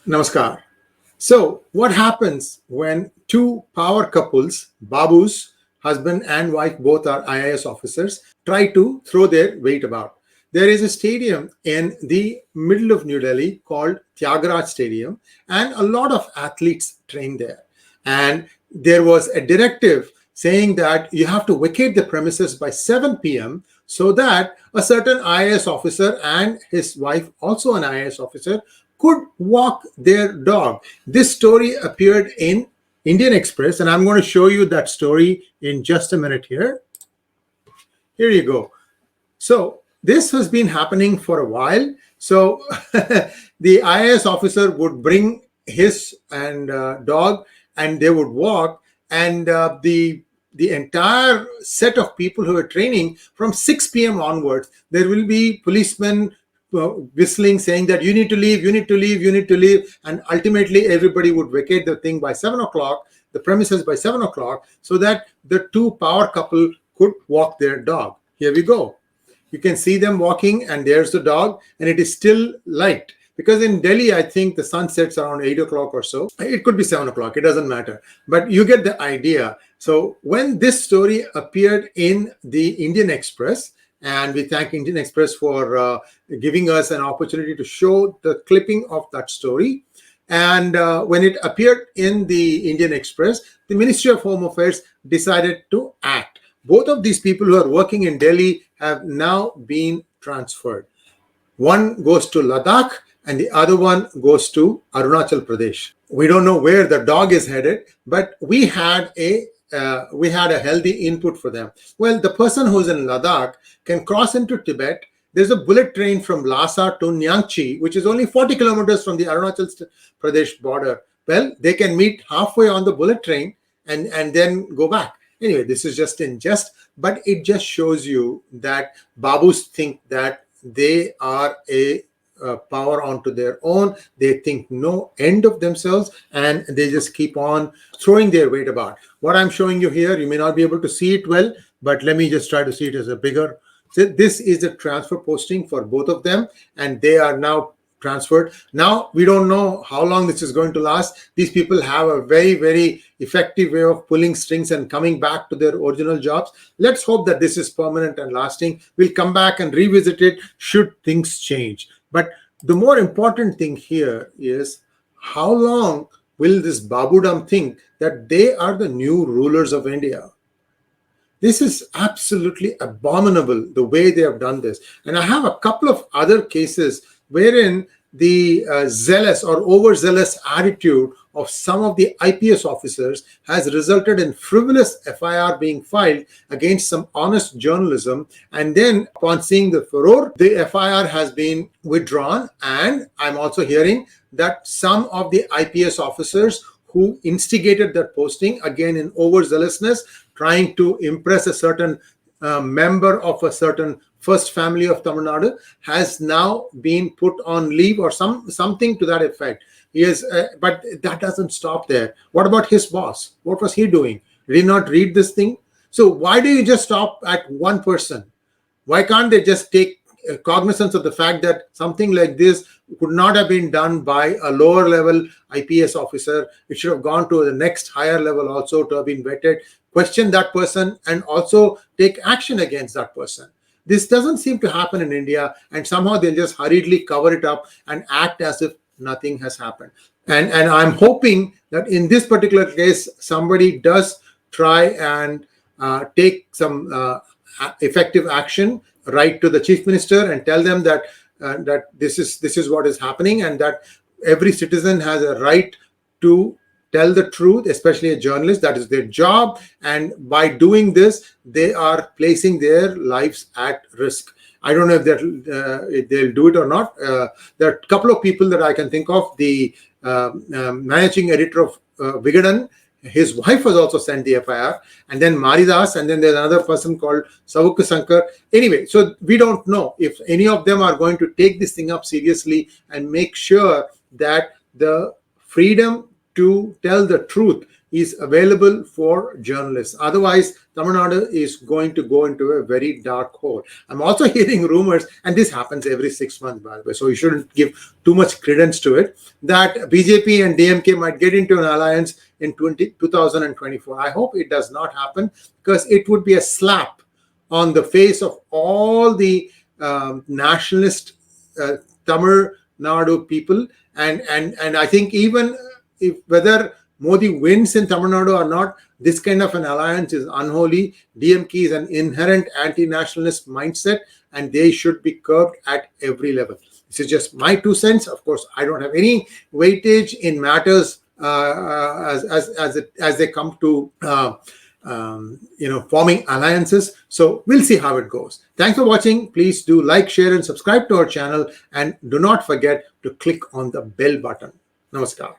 Namaskar. So, what happens when two power couples, Babus, husband and wife, both are IAS officers, try to throw their weight about? There is a stadium in the middle of New Delhi called Tyagraj Stadium, and a lot of athletes train there. And there was a directive saying that you have to vacate the premises by 7 p.m. so that a certain IAS officer and his wife, also an IAS officer, could walk their dog. This story appeared in Indian Express, and I'm going to show you that story in just a minute here. Here you go. So this has been happening for a while. So the IAS officer would bring his and dog, and they would walk, and the entire set of people who are training from 6 p.m. onwards, there will be policemen whistling, saying that you need to leave, you need to leave, you need to leave. And ultimately, everybody would vacate the thing by 7 o'clock, the premises by 7 o'clock, so that the two power couple could walk their dog. Here we go. You can see them walking, and there's the dog, and it is still light. Because in Delhi, I think the sun sets around 8 o'clock or so. It could be 7 o'clock. It doesn't matter. But you get the idea. So when this story appeared in the Indian Express, and we thank Indian Express for giving us an opportunity to show the clipping of that story. And when it appeared in the Indian Express, the Ministry of Home Affairs decided to act. Both of these people who are working in Delhi have now been transferred. One goes to Ladakh, and the other one goes to Arunachal Pradesh. We don't know where the dog is headed, but we had a healthy input for them. Well, the person who's in Ladakh can cross into Tibet. There's a bullet train from Lhasa to 𝗣𝗂𝘂𝘀𝘀, which is only 40 kilometers from the Arunachal Pradesh border. Well, they can meet halfway on the bullet train and then go back. Anyway, this is just in jest, but it just shows you that Babus think that they are a power onto their own. They think no end of themselves, and they just keep on throwing their weight about. What I'm showing you here, you may not be able to see it well, but let me just try to see it as a bigger. So this is a transfer posting for both of them, and they are now transferred. Now, we don't know how long this is going to last. These people have a very, very effective way of pulling strings and coming back to their original jobs. Let's hope that this is permanent and lasting. We'll come back and revisit it should things change. But the more important thing here is, how long will this Babudom think that they are the new rulers of India? This is absolutely abominable, the way they have done this. And I have a couple of other cases wherein the zealous or overzealous attitude of some of the IPS officers has resulted in frivolous FIR being filed against some honest journalism. And then upon seeing the furor, the FIR has been withdrawn. And I'm also hearing that some of the IPS officers who instigated that posting, again in overzealousness, trying to impress a certain member of a certain first family of Tamil Nadu, has now been put on leave or something to that effect. He is, but that doesn't stop there. What about his boss? What was he doing? Did he not read this thing? So why do you just stop at one person? Why can't they just take cognizance of the fact that something like this could not have been done by a lower level IPS officer? It should have gone to the next higher level also to have been vetted, question that person, and also take action against that person. This doesn't seem to happen in India, and somehow they'll just hurriedly cover it up and act as if nothing has happened. And I'm hoping that in this particular case, somebody does try and take some effective action, write to the chief minister and tell them that that this is what is happening, and that every citizen has a right to tell the truth, especially a journalist. That is their job, and by doing this, they are placing their lives at risk. I don't know if they'll do it or not. There are a couple of people that I can think of. The managing editor of Vigadan, his wife was also sent the FIR, and then Maridas, and then there's another person called 𝗣𝗂𝘂𝘀𝘀. Anyway, so we don't know if any of them are going to take this thing up seriously and make sure that the freedom to tell the truth is available for journalists. Otherwise, Tamil Nadu is going to go into a very dark hole. I'm also hearing rumors, and this happens every 6 months, by the way, so you shouldn't give too much credence to it, that BJP and DMK might get into an alliance in 2024. I hope it does not happen, because it would be a slap on the face of all the nationalist Tamil Nadu people, and I think even if whether Modi wins in Tamil Nadu or not, this kind of an alliance is unholy. DMK is an inherent anti-nationalist mindset, and they should be curbed at every level. This is just my 2 cents. Of course, I don't have any weightage in matters as they come to forming alliances. So we'll see how it goes. Thanks for watching. Please do like, share, and subscribe to our channel, and do not forget to click on the bell button. Namaskar.